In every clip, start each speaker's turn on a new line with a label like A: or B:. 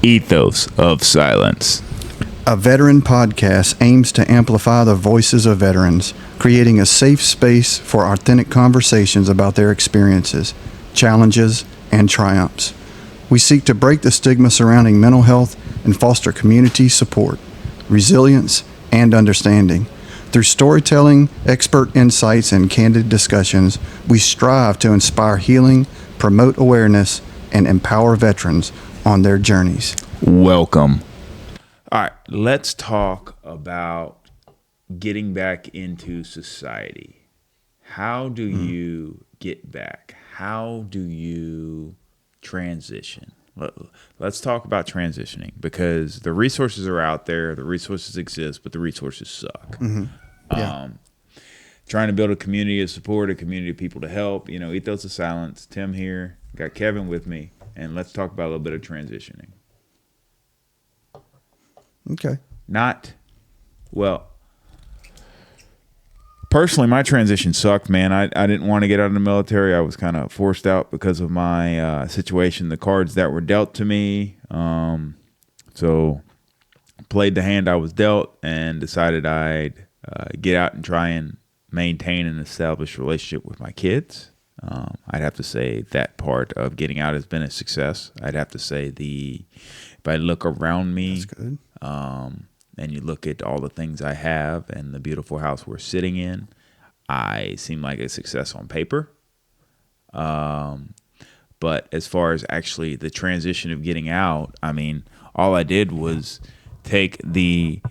A: Ethos of Silence.
B: A veteran podcast aims to amplify the voices of veterans, creating a safe space for authentic conversations about their experiences, challenges, and triumphs. We seek to break the stigma surrounding mental health and foster community support, resilience, and understanding. Through storytelling, expert insights, and candid discussions, we strive to inspire healing, promote awareness, and empower veterans on their journeys.
A: Welcome. All right, let's talk about getting back into society. How do you get back? How do you transition? Let's talk about transitioning, because the resources are out there, the resources exist, but the resources suck.
B: Yeah.
A: Trying to build a community of support, a community of people to help. You know, Ethos of Silence, Tim here, got Kevin with me, and let's talk about a little bit of transitioning.
B: Okay.
A: Personally, my transition sucked, man. I didn't want to get out of the military. I was kind of forced out because of my situation, the cards that were dealt to me. So played the hand I was dealt and decided I'd get out and try and maintain an established relationship with my kids. I'd have to say that part of getting out has been a success. I'd have to say if I look around me,
B: that's good.
A: And you look at all the things I have and the beautiful house we're sitting in, I seem like a success on paper. But as far as actually the transition of getting out, I mean, all I did was take the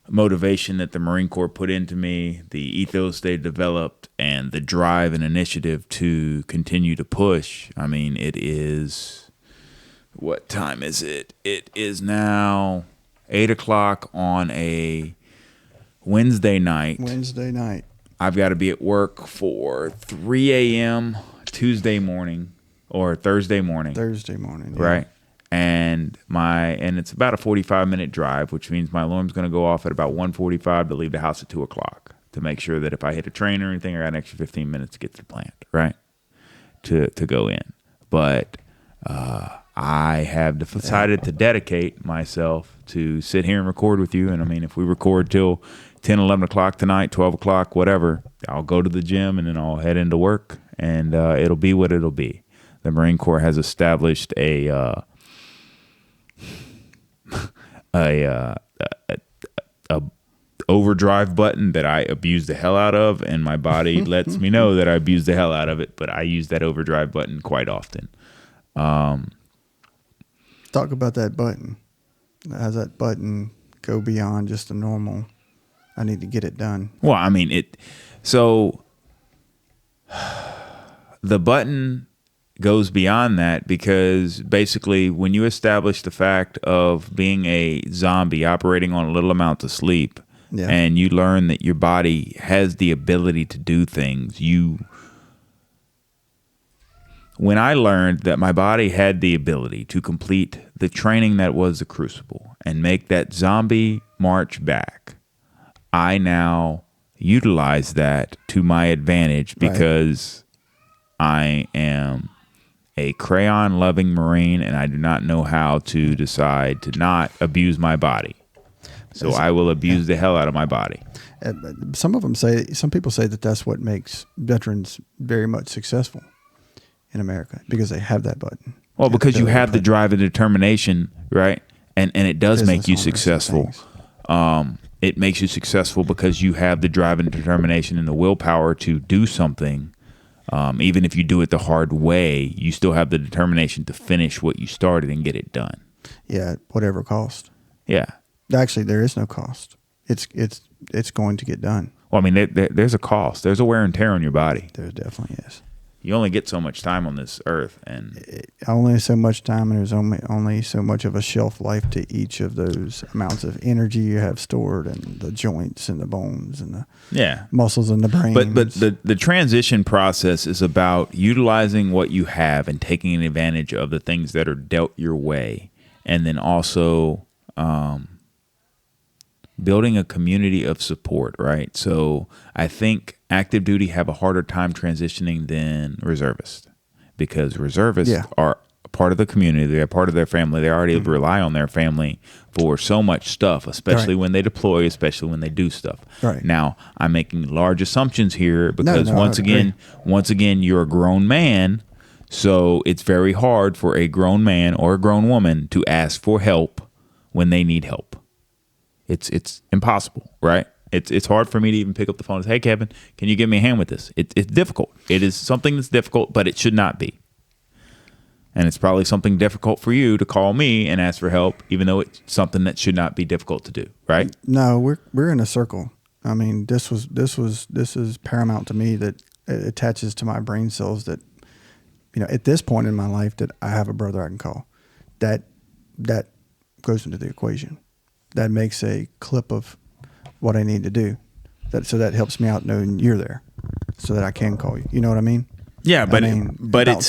A: motivation that the Marine Corps put into me, the ethos they developed, and the drive and initiative to continue to push. I mean, it is, what time is it? It is now 8:00 on a Wednesday night. I've got to be at work for 3 a.m. Tuesday morning or Thursday morning.
B: Yeah.
A: Right. And it's about a 45-minute drive, which means my alarm's going to go off at about 1:45 to leave the house at 2:00 to make sure that if I hit a train or anything, I got an extra 15 minutes to get to the plant, right? To go in. But I have decided to dedicate myself to sit here and record with you. And I mean, if we record till 10, 11 o'clock tonight, 12 o'clock, whatever, I'll go to the gym and then I'll head into work, and it'll be what it'll be. The Marine Corps has established a overdrive button that I abuse the hell out of, and my body lets me know that I abuse the hell out of it, but I use that overdrive button quite often.
B: Talk about that button. How does that button go beyond just the normal, I need to get it done?
A: Well, I mean, so the button goes beyond that, because basically when you establish the fact of being a zombie operating on a little amount of sleep, and you learn that your body has the ability to do things, when I learned that my body had the ability to complete the training that was the Crucible and make that zombie march back, I now utilize that to my advantage, because I am a crayon-loving Marine, and I do not know how to decide to not abuse my body. So I will abuse the hell out of my body.
B: Some people say that that's what makes veterans very much successful in America, because they have that button.
A: Well, because you have the drive and determination, right? And it does make you successful. It makes you successful because you have the drive and determination and the willpower to do something. Even if you do it the hard way, you still have the determination to finish what you started and get it done.
B: Yeah, whatever cost.
A: Yeah.
B: Actually, there is no cost. It's going to get done.
A: Well, I mean, there's a cost. There's a wear and tear on your body.
B: There definitely is.
A: You only get so much time on this earth, and
B: only so much time, and there's only so much of a shelf life to each of those amounts of energy you have stored, and the joints and the bones and the muscles and the brain.
A: But the transition process is about utilizing what you have and taking advantage of the things that are dealt your way, and then also building a community of support, right? So I think active duty have a harder time transitioning than reservists, because reservists are part of the community. They're part of their family. They already rely on their family for so much stuff, especially when they deploy, especially when they do stuff.
B: Right.
A: Now, I'm making large assumptions here because once again, you're a grown man, so it's very hard for a grown man or a grown woman to ask for help when they need help. It's impossible, right? It's hard for me to even pick up the phone and say, hey, Kevin, can you give me a hand with this? It's difficult. It is something that's difficult, but it should not be. And it's probably something difficult for you to call me and ask for help, even though it's something that should not be difficult to do, right?
B: No, we're in a circle. I mean, this is paramount to me, that it attaches to my brain cells that, at this point in my life, that I have a brother I can call. That goes into the equation. That makes a clip of what I need to do. So that helps me out knowing you're there, so that I can call you. You know what I mean?
A: Yeah, but it's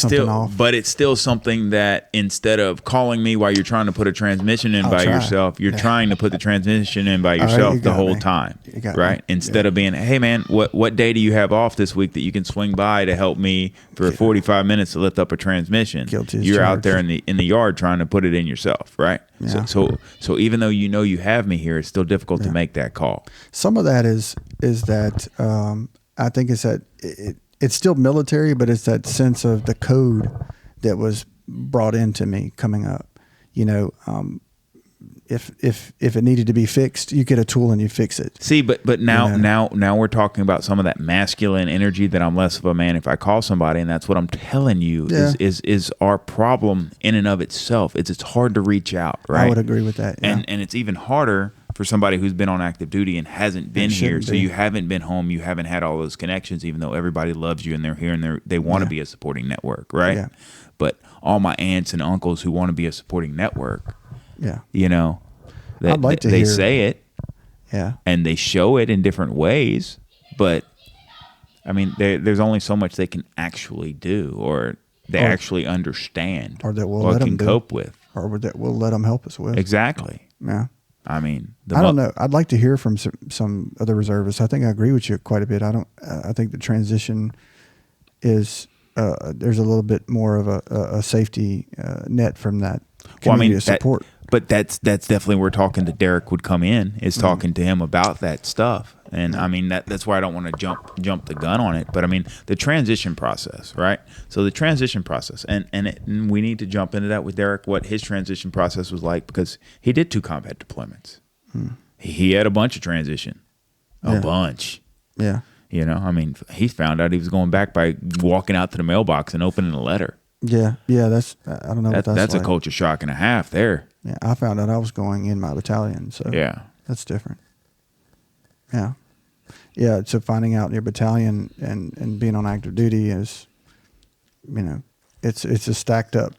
A: still something that instead of calling me while you're trying to put a transmission in yourself, you're trying to put the transmission in by yourself the whole time, right? Instead of being, hey man, what day do you have off this week that you can swing by to help me for 45 minutes to lift up a transmission? You're out there in the yard trying to put it in yourself, right? Yeah. So even though you have me here, it's still difficult to make that call.
B: Some of that is that I think it's that it's still military, but it's that sense of the code that was brought into me coming up. If it needed to be fixed, you get a tool and you fix it.
A: See, but now we're talking about some of that masculine energy that I'm less of a man if I call somebody, and that's what I'm telling you is our problem in and of itself. It's hard to reach out, right?
B: I would agree with that. Yeah.
A: And it's even harder for somebody who's been on active duty and hasn't been here. So you haven't been home, you haven't had all those connections, even though everybody loves you and they're here and they want to be a supporting network, right? Yeah. But all my aunts and uncles who want to be a supporting network,
B: I'd like to
A: they
B: hear,
A: say it, and they show it in different ways, but I mean, there's only so much they can actually do, or they actually understand,
B: or that
A: or can cope with,
B: or that we'll let them help us with.
A: Exactly.
B: Yeah.
A: I mean,
B: I don't know. I'd like to hear from some other reservists. I think I agree with you quite a bit. I think the transition is there's a little bit more of a safety net from that community of support.
A: But that's definitely where talking to Derek would come in, is talking to him about that stuff. And I mean, that's why I don't want to jump the gun on it. But I mean, the transition process, right? So the transition process, and we need to jump into that with Derek, what his transition process was like, because he did 2 combat deployments. He had a bunch of transition, a bunch.
B: Yeah.
A: I mean, he found out he was going back by walking out to the mailbox and opening a letter.
B: Yeah. That's I don't know.
A: That's
B: like.
A: A culture shock and a half there.
B: Yeah, I found out I was going in my battalion, so that's different. Yeah. So finding out your battalion and being on active duty is, it's a stacked up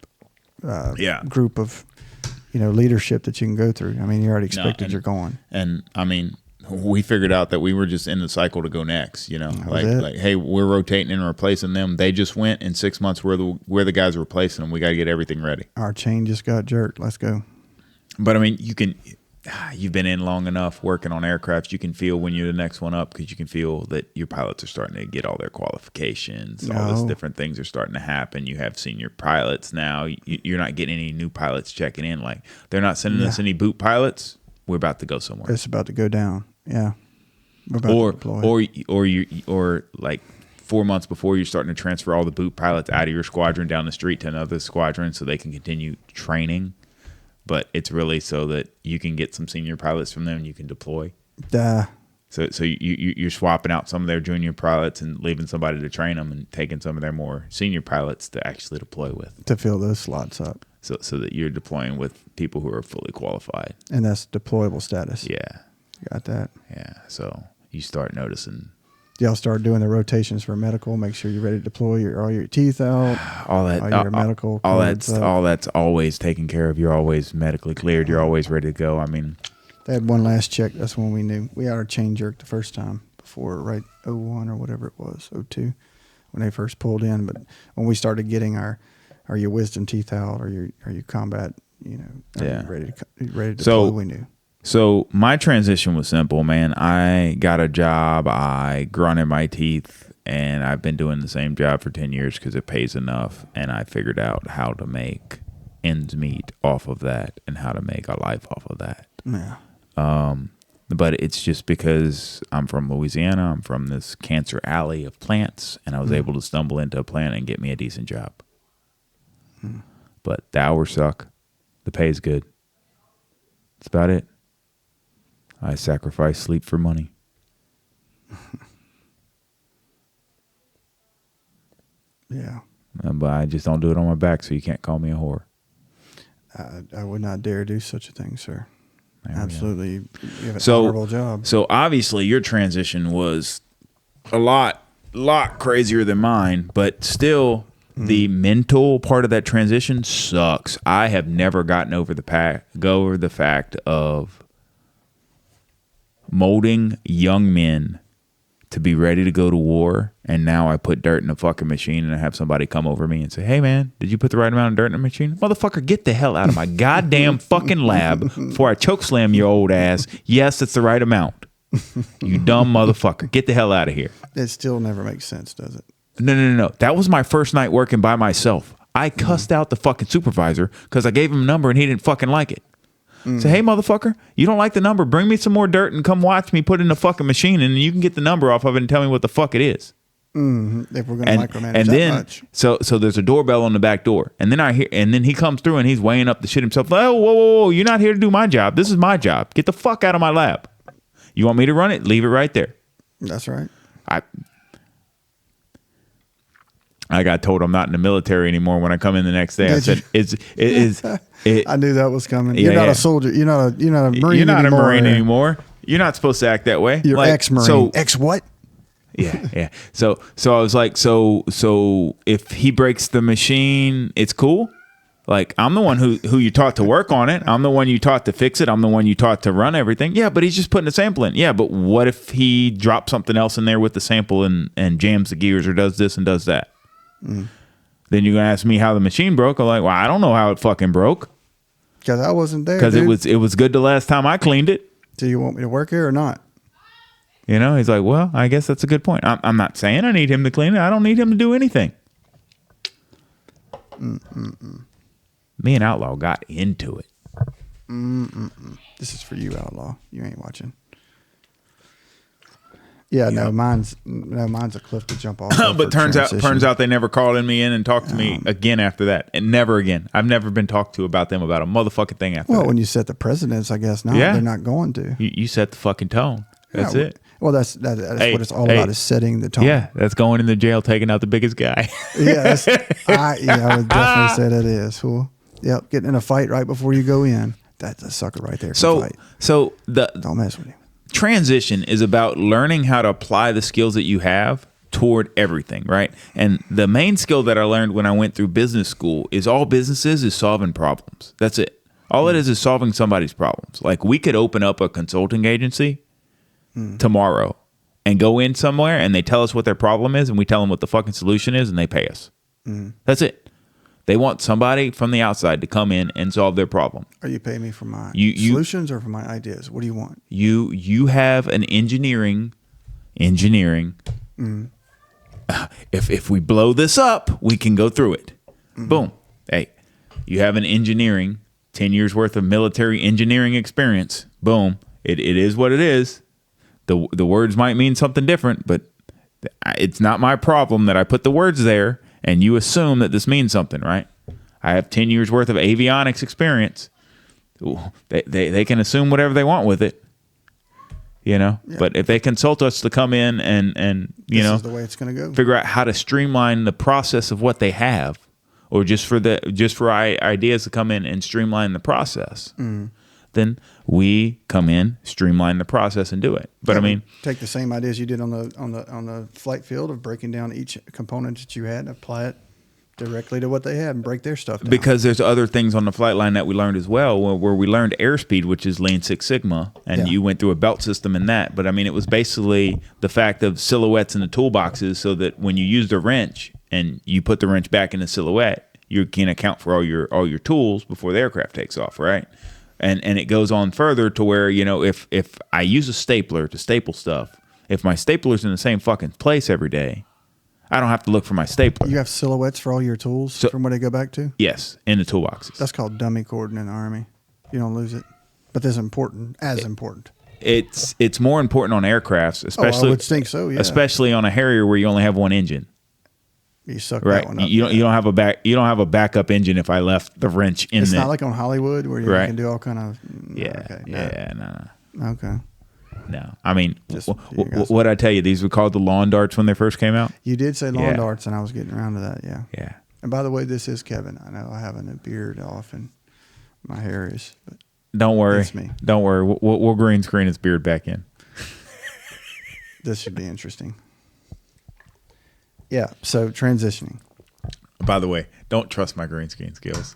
B: group of, leadership that you can go through. I mean, you're already expected you're going.
A: And I mean, we figured out that we were just in the cycle to go next. Like hey, we're rotating and replacing them. They just went in 6 months. We're the guys replacing them. We got to get everything ready.
B: Our chain just got jerked. Let's go.
A: But I mean, you've been in long enough working on aircraft. You can feel when you're the next one up, because you can feel that your pilots are starting to get all their qualifications. All these different things are starting to happen. You have senior pilots now. You're not getting any new pilots checking in. Like, they're not sending us any boot pilots. We're about to go somewhere.
B: It's about to go down. Yeah.
A: Or like 4 months before, you're starting to transfer all the boot pilots out of your squadron down the street to another squadron so they can continue training. But it's really so that you can get some senior pilots from them and you can deploy. So you're swapping out some of their junior pilots and leaving somebody to train them, and taking some of their more senior pilots to actually deploy with.
B: To fill those slots up.
A: So that you're deploying with people who are fully qualified.
B: And that's deployable status.
A: Yeah.
B: Got that.
A: Yeah. So you start noticing.
B: Y'all start doing the rotations for medical. Make sure you're ready to deploy. All your teeth out.
A: All your medical. All that's always taken care of. You're always medically cleared. You're always ready to go. I mean,
B: they had one last check. That's when we knew we had our chain jerked the first time before, right? 01 or whatever it was, 02, when they first pulled in. But when we started getting our your wisdom teeth out, or your combat, ready to deploy, we knew.
A: So my transition was simple, man. I got a job. I grunted my teeth and I've been doing the same job for 10 years because it pays enough, and I figured out how to make ends meet off of that and how to make a life off of that.
B: Yeah.
A: But it's just because I'm from Louisiana, I'm from this cancer alley of plants, and I was able to stumble into a plant and get me a decent job. But the hours suck. The pay is good. That's about it. I sacrifice sleep for money.
B: Yeah.
A: But I just don't do it on my back, so you can't call me a whore.
B: I would not dare do such a thing, sir. Absolutely. You have an
A: So-
B: honorable job.
A: So obviously your transition was a lot crazier than mine, but still the mental part of that transition sucks. I have never gotten over the fact of molding young men to be ready to go to war, and now I put dirt in a fucking machine and I have somebody come over me and say, hey man, did you put the right amount of dirt in the machine? Motherfucker, get the hell out of my goddamn fucking lab before I chokeslam your old ass. Yes, it's the right amount. You dumb motherfucker. Get the hell out of here.
B: It still never makes sense, does it?
A: No. That was my first night working by myself. I cussed out the fucking supervisor because I gave him a number and he didn't fucking like it. Say, hey, motherfucker, you don't like the number. Bring me some more dirt and come watch me put it in the fucking machine, and you can get the number off of it and tell me what the fuck it is.
B: If we're going to micromanage
A: and
B: that
A: then,
B: much.
A: So there's a doorbell on the back door, and then he comes through and he's weighing up the shit himself. Oh, whoa, you're not here to do my job. This is my job. Get the fuck out of my lab. You want me to run it? Leave it right there.
B: That's right.
A: I got told I'm not in the military anymore when I come in the next day. I said,
B: I knew that was coming. You're not a soldier. You're not a Marine.
A: You're not
B: anymore.
A: a Marine anymore. You're not supposed to act that way.
B: You're ex-Marine.
A: So,
B: ex what?
A: Yeah. So I was like, so if he breaks the machine, it's cool. Like, I'm the one who you taught to work on it. I'm the one you taught to fix it. I'm the one you taught to run everything. Yeah, but he's just putting a sample in. Yeah, but what if he drops something else in there with the sample and jams the gears or does this and does that? Then you're gonna ask me how the machine broke. I'm like, well, I don't know how it fucking broke
B: Because I wasn't there.
A: because it was good the last time I cleaned it.
B: Do you want me to work here or not?
A: You know, he's like, well, I guess that's a good point. I'm not saying I need him to clean it. I don't need him to do anything. Me and Outlaw got into it.
B: This is for you, Outlaw. You ain't watching. Yeah, no, mine's a cliff to jump off.
A: But turns out they never called me in and talked to me again after that, and never again. I've never been talked to about them about a motherfucking thing after that.
B: Well, when you set the precedence, I guess not.
A: Yeah.
B: They're not going to.
A: You set the fucking tone. That's it.
B: Well, that's
A: Hey,
B: what it's all about, is setting the tone.
A: Yeah, that's going in the jail, taking out the biggest guy.
B: Yeah, I would definitely say that is. Cool. Yep, getting in a fight right before you go in. That's a sucker right there. Fight.
A: So
B: Don't mess with him.
A: transition is about learning how to apply the skills that you have toward everything, right? And the main skill that I learned when I went through business school is all businesses is solving problems. That's it. All it is solving somebody's problems. Like, we could open up a consulting agency tomorrow and go in somewhere and they tell us what their problem is and we tell them what the fucking solution is and they pay us. That's it. They want somebody from the outside to come in and solve their problem.
B: Are you paying me for my
A: solutions
B: or for my ideas? What do you want?
A: You have an engineering. If we blow this up, we can go through it. Boom. Hey, you have an engineering, 10 years worth of military engineering experience. Boom. It is what it is. The words might mean something different, but it's not my problem that I put the words there and you assume that this means something, right? I have 10 years worth of avionics experience. Ooh, they can assume whatever they want with it, you know. Yeah. But if they consult us to come in and you know,
B: this is the way it's going to go.
A: Figure out how to streamline the process of what they have, or just for ideas to come in and streamline the process, then we come in, streamline the process, and do it. But I mean,
B: take the same ideas you did on the flight field of breaking down each component that you had, and apply it directly to what they had and break their stuff down.
A: Because there's other things on the flight line that we learned as well, where we learned airspeed, which is Lean Six Sigma, and you went through a belt system in that. But I mean, it was basically the fact of silhouettes in the toolboxes, so that when you use the wrench and you put the wrench back in the silhouette, you can account for all your tools before the aircraft takes off, right? And it goes on further to where, you know, if I use a stapler to staple stuff, if my stapler's in the same fucking place every day, I don't have to look for my stapler.
B: You have silhouettes for all your tools from where they go back to?
A: Yes, in the toolboxes.
B: That's called dummy cording in the Army. You don't lose it. But that's important, important.
A: It's more important on aircrafts, especially.
B: I would think so, yeah.
A: Especially on a Harrier where you only have one engine.
B: You suck
A: right.
B: that one up.
A: You don't have a backup engine if I left the wrench in there.
B: It's not like on Hollywood where you can do all kind of.
A: No.
B: Okay.
A: No, I mean, what I tell you, these were called the lawn darts when they first came out.
B: You did say lawn darts, and I was getting around to that. Yeah.
A: Yeah.
B: And by the way, this is Kevin. I know I have a beard off, and my hair is. But
A: don't worry.
B: It's me.
A: Don't worry. We'll green screen his beard back in.
B: This should be interesting. Yeah. So transitioning.
A: By the way, don't trust my green screen skills.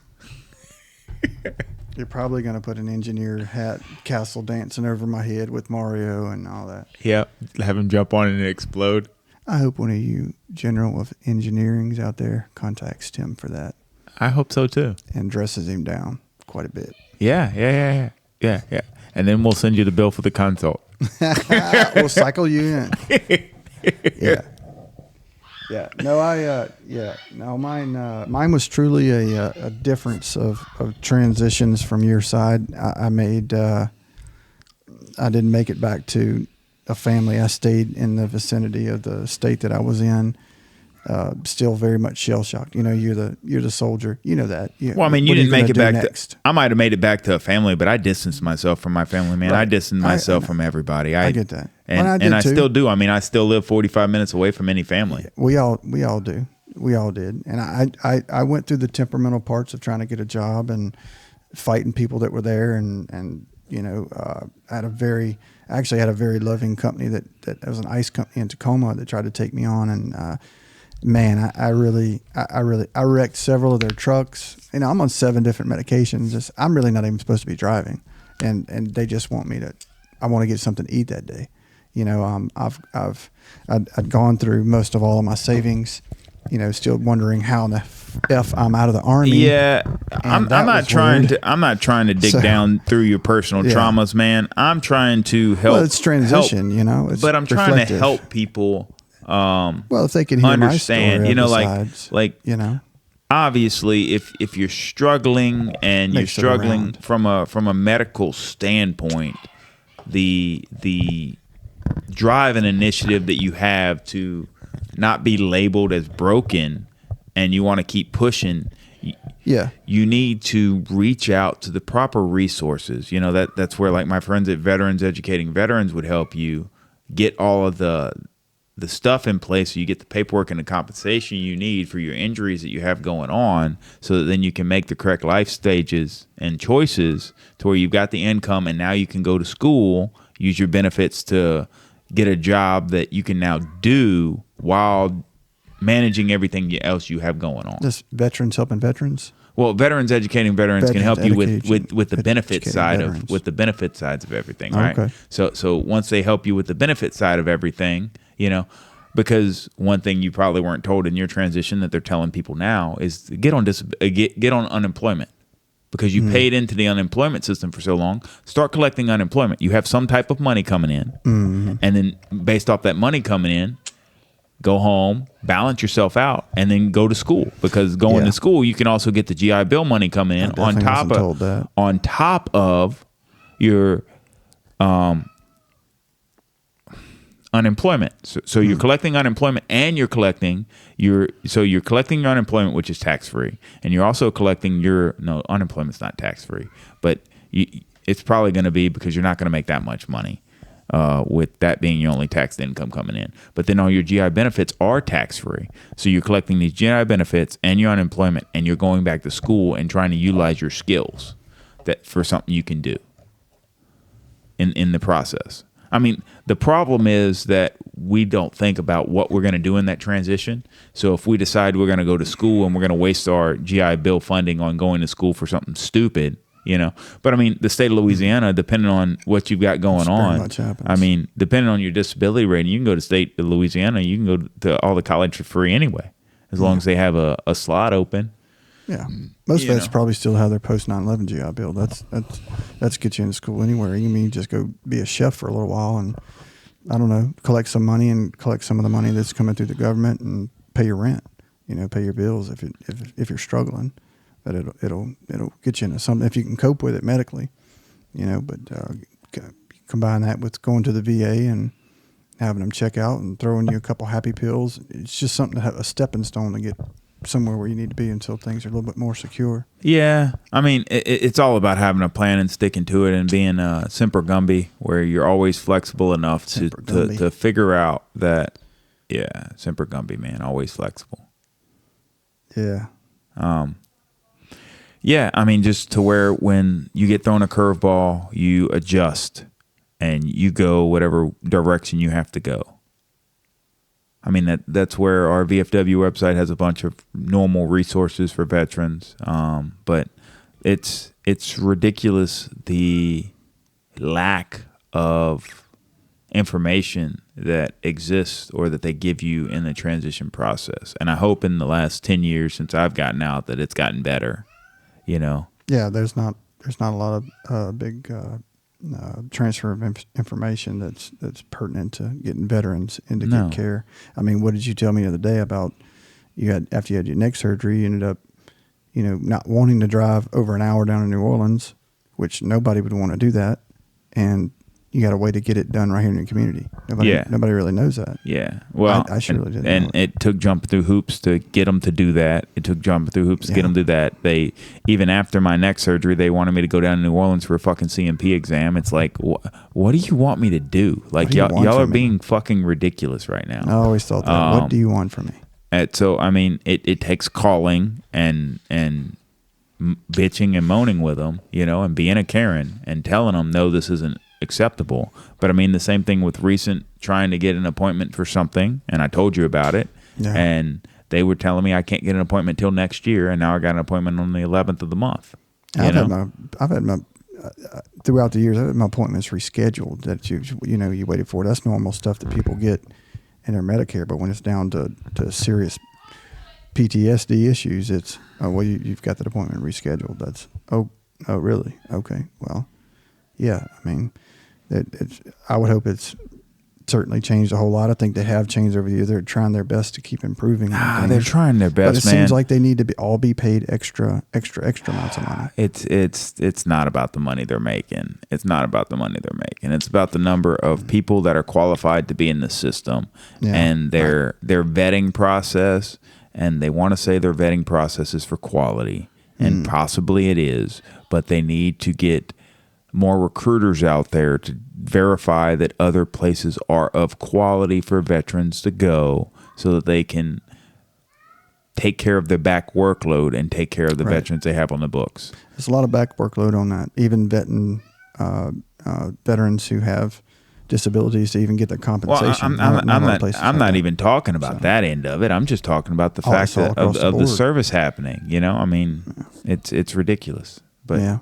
B: You're probably going to put an engineer hat, castle dancing over my head with Mario and all that.
A: Yeah, have him jump on it and explode.
B: I hope one of you general of engineerings out there contacts Tim for that.
A: I hope so too.
B: And dresses him down quite a bit.
A: Yeah. And then we'll send you the bill for the consult.
B: We'll cycle you in. Yeah. Yeah. No, mine was truly a difference of transitions from your side. I didn't make it back to a family. I stayed in the vicinity of the state that I was in. Still very much shell shocked. You know, you're the soldier. You know that.
A: Well, I mean, you didn't make it back. I might have made it back to a family, but I distanced myself from my family, man. Right. I distanced myself from everybody. I
B: get that,
A: and I still do. I mean, I still live 45 minutes away from any family.
B: We all do. We all did. And I went through the temperamental parts of trying to get a job and fighting people that were there, and you know, I had a very loving company that was an ice company in Tacoma that tried to take me on, and man, I wrecked several of their trucks. You know, I'm on 7 different medications. I'm really not even supposed to be driving, and they just want me to. I want to get something to eat that day. You know, I'd gone through most of all of my savings. You know, still wondering how in the f I'm out of the Army.
A: Yeah, I'm not trying to dig down through your personal traumas, man. I'm trying to help.
B: Well, it's transition, you know.
A: But I'm trying to help people.
B: Well, if they can hear
A: understand,
B: my story,
A: you know,
B: sides,
A: like
B: you know,
A: obviously, if you're struggling and you're struggling from a medical standpoint, the drive and initiative that you have to not be labeled as broken, and you want to keep pushing. You need to reach out to the proper resources. You know, that's where, like, my friends at Veterans Educating Veterans would help you get all of the stuff in place so you get the paperwork and the compensation you need for your injuries that you have going on, so that then you can make the correct life stages and choices to where you've got the income, and now you can go to school, use your benefits to get a job that you can now do while managing everything else you have going on.
B: Just veterans helping veterans?
A: Well, Veterans Educating Veterans can help you with the benefit side of everything, right? Okay. So once they help you with the benefit side of everything, you know, because one thing you probably weren't told in your transition that they're telling people now is get on unemployment, because you paid into the unemployment system for so long. Start collecting unemployment. You have some type of money coming in, and then based off that money coming in, go home, balance yourself out, and then go to school, because going to school, you can also get the GI Bill money coming in on top of your unemployment. So you're collecting unemployment, and you're collecting your unemployment, which is tax free, and you're also collecting unemployment's not tax free, but it's probably going to be, because you're not going to make that much money. With that being your only taxed income coming in. But then all your GI benefits are tax-free. So you're collecting these GI benefits and your unemployment, and you're going back to school and trying to utilize your skills for something you can do in the process. I mean, the problem is that we don't think about what we're going to do in that transition. So if we decide we're going to go to school and we're going to waste our GI Bill funding on going to school for something stupid, you know, but I mean, the state of Louisiana, depending on what you've got going on, I mean, depending on your disability rating, you can go to state of Louisiana, you can go to all the college for free anyway, as long as they have a slot open.
B: Yeah, most vets probably still have their post 9/11 GI Bill. That's get you into school anywhere. You mean just go be a chef for a little while and, I don't know, collect some money and collect some of the money that's coming through the government and pay your rent, pay your bills if you're struggling. But it'll get you into something if you can cope with it medically, But combine that with going to the VA and having them check out and throwing you a couple happy pills. It's just something to have a stepping stone to get somewhere where you need to be until things are a little bit more secure.
A: Yeah. I mean, it's all about having a plan and sticking to it and being Semper Gumby, where you're always flexible enough to figure out that, Semper Gumby, man, always flexible.
B: Yeah.
A: Yeah, I mean, just to where when you get thrown a curveball, you adjust and you go whatever direction you have to go. I mean, that's where our VFW website has a bunch of normal resources for veterans. But it's ridiculous the lack of information that exists or that they give you in the transition process. And I hope in the last 10 years since I've gotten out that it's gotten better,
B: Yeah, there's not a lot of big transfer of information that's pertinent to getting veterans into good care. I mean, what did you tell me the other day about after you had your neck surgery, you ended up, not wanting to drive over an hour down to New Orleans, which nobody would want to do that, and you got a way to get it done right here in your community. Nobody really knows that.
A: Yeah. Well,
B: I surely didn't.
A: And it took jumping through hoops to get them to do that. It took jumping through hoops to get them to do that. They, even after my neck surgery, they wanted me to go down to New Orleans for a fucking CMP exam. It's like, what do you want me to do? Like, y'all are being fucking ridiculous right now.
B: I always thought that. What do you want from me?
A: So, I mean, it takes calling and bitching and moaning with them, and being a Karen and telling them, no, this isn't acceptable. But I mean, the same thing with recent trying to get an appointment for something, and I told you about it, and they were telling me I can't get an appointment till next year, and now I got an appointment on the 11th of the month.
B: I've had my throughout the years, I've had my appointments rescheduled that you waited for. That's normal stuff that people get in their Medicare, but when it's down to serious PTSD issues, it's you've got that appointment rescheduled. That's oh really? Okay, well, yeah, I mean, I would hope it's certainly changed a whole lot. I think they have changed over the years. They're trying their best to keep improving.
A: They're trying their best,
B: but it seems like they need to all be paid extra amounts of money.
A: It's not about the money they're making. It's not about the money they're making. It's about the number of people that are qualified to be in the system and their vetting process. And they want to say their vetting process is for quality, and possibly it is, but they need to get more recruiters out there to verify that other places are of quality for veterans to go so that they can take care of their back workload and take care of the veterans they have on the books.
B: There's a lot of back workload on that. Even veterans who have disabilities to even get their compensation.
A: Well, I'm not even talking about that end of it. I'm just talking about the fact of the service happening. I mean, it's ridiculous. But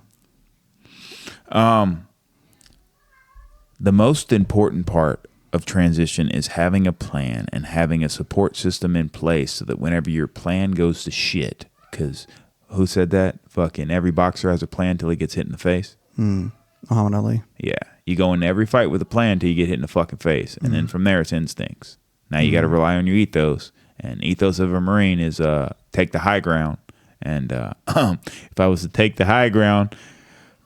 A: the most important part of transition is having a plan and having a support system in place so that whenever your plan goes to shit, because who said that? Fucking every boxer has a plan till he gets hit in the face.
B: Muhammad Ali.
A: Yeah. You go into every fight with a plan till you get hit in the fucking face. And then from there, it's instincts. Now you got to rely on your ethos. And ethos of a Marine is take the high ground. And if I was to take the high ground,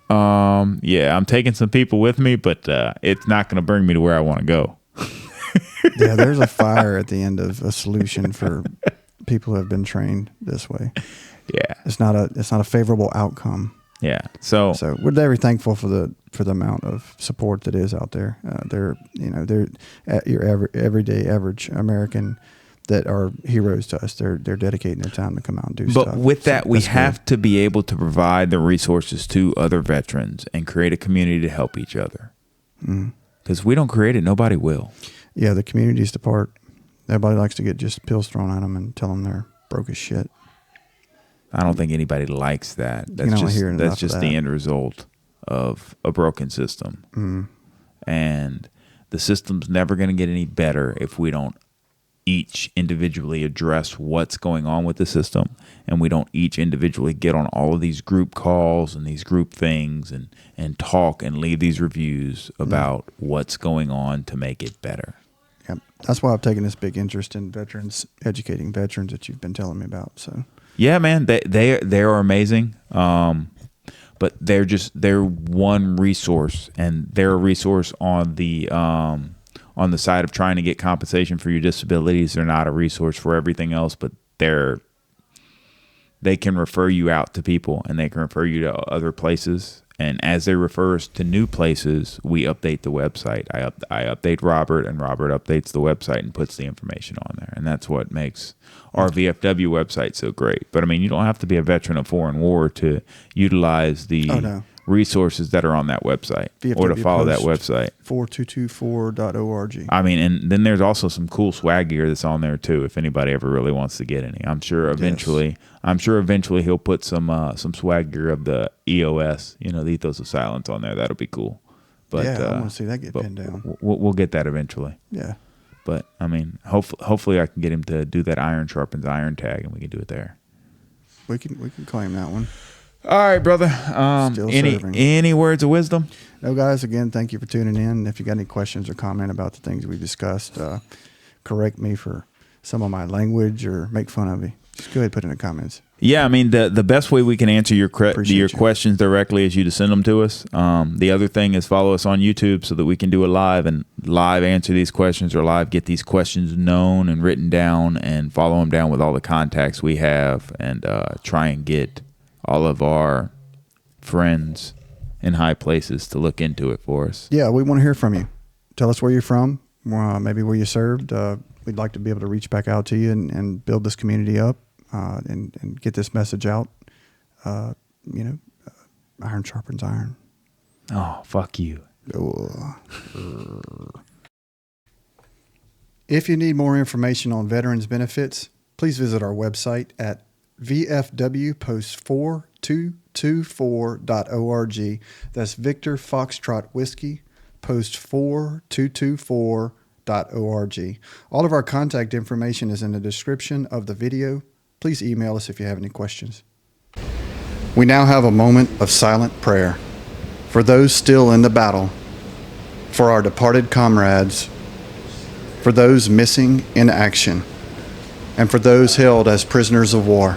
A: I'm taking some people with me, but it's not going to bring me to where I want to go.
B: Yeah, there's a fire at the end of a solution for people who have been trained this way.
A: Yeah, it's not
B: a favorable outcome.
A: Yeah, so
B: we're very thankful for the amount of support that is out there. They're your everyday average American that are heroes to us. They're dedicating their time to come out and do stuff.
A: But with that, we have to be able to provide the resources to other veterans and create a community to help each other. Because if we don't create it, nobody will.
B: Yeah, the community's the part. Everybody likes to get just pills thrown at them and tell them they're broke as shit.
A: I don't think anybody likes that. That's just the end result of a broken system. And the system's never going to get any better if we don't each individually address what's going on with the system, and we don't each individually get on all of these group calls and these group things and talk and leave these reviews about what's going on to make it better.
B: Yep. That's why I've taken this big interest in veterans, educating veterans that you've been telling me about. So
A: yeah, man, they are amazing. But they're one resource, and they're a resource on the side of trying to get compensation for your disabilities. They're not a resource for everything else, but they can refer you out to people, and they can refer you to other places. And as they refer us to new places, we update the website. I update Robert, and Robert updates the website and puts the information on there. And that's what makes our VFW website so great. But I mean, you don't have to be a veteran of foreign war to utilize the resources that are on that website VFW or to follow that website.
B: 4224.org.
A: I mean, and then there's also some cool swag gear that's on there too, if anybody ever really wants to get any. I'm sure eventually he'll put some swag gear of the EOS, the Ethos of Silence on there. That'll be cool. But
B: I want to see that get pinned down.
A: We'll get that eventually.
B: Yeah.
A: But I mean, hopefully I can get him to do that iron sharpens iron tag, and we can do it there.
B: We can claim that one.
A: All right, brother.
B: Serving.
A: Any words of wisdom?
B: No, guys. Again, thank you for tuning in. If you got any questions or comment about the things we discussed, correct me for some of my language or make fun of me. Just go ahead and put it in the comments.
A: Yeah, I mean, the best way we can answer your questions directly is you to send them to us. The other thing is follow us on YouTube so that we can do a live answer these questions, or live get these questions known and written down, and follow them down with all the contacts we have, and try and get all of our friends in high places to look into it for us.
B: Yeah, we want to hear from you. Tell us where you're from, maybe where you served. We'd like to be able to reach back out to you and build this community up and get this message out. Iron sharpens iron.
A: Oh, fuck you.
B: If you need more information on veterans benefits, please visit our website at VFWpost4224.org. That's Victor Foxtrot Whiskey, post4224.org. All of our contact information is in the description of the video. Please email us if you have any questions. We now have a moment of silent prayer for those still in the battle, for our departed comrades, for those missing in action, and for those held as prisoners of war.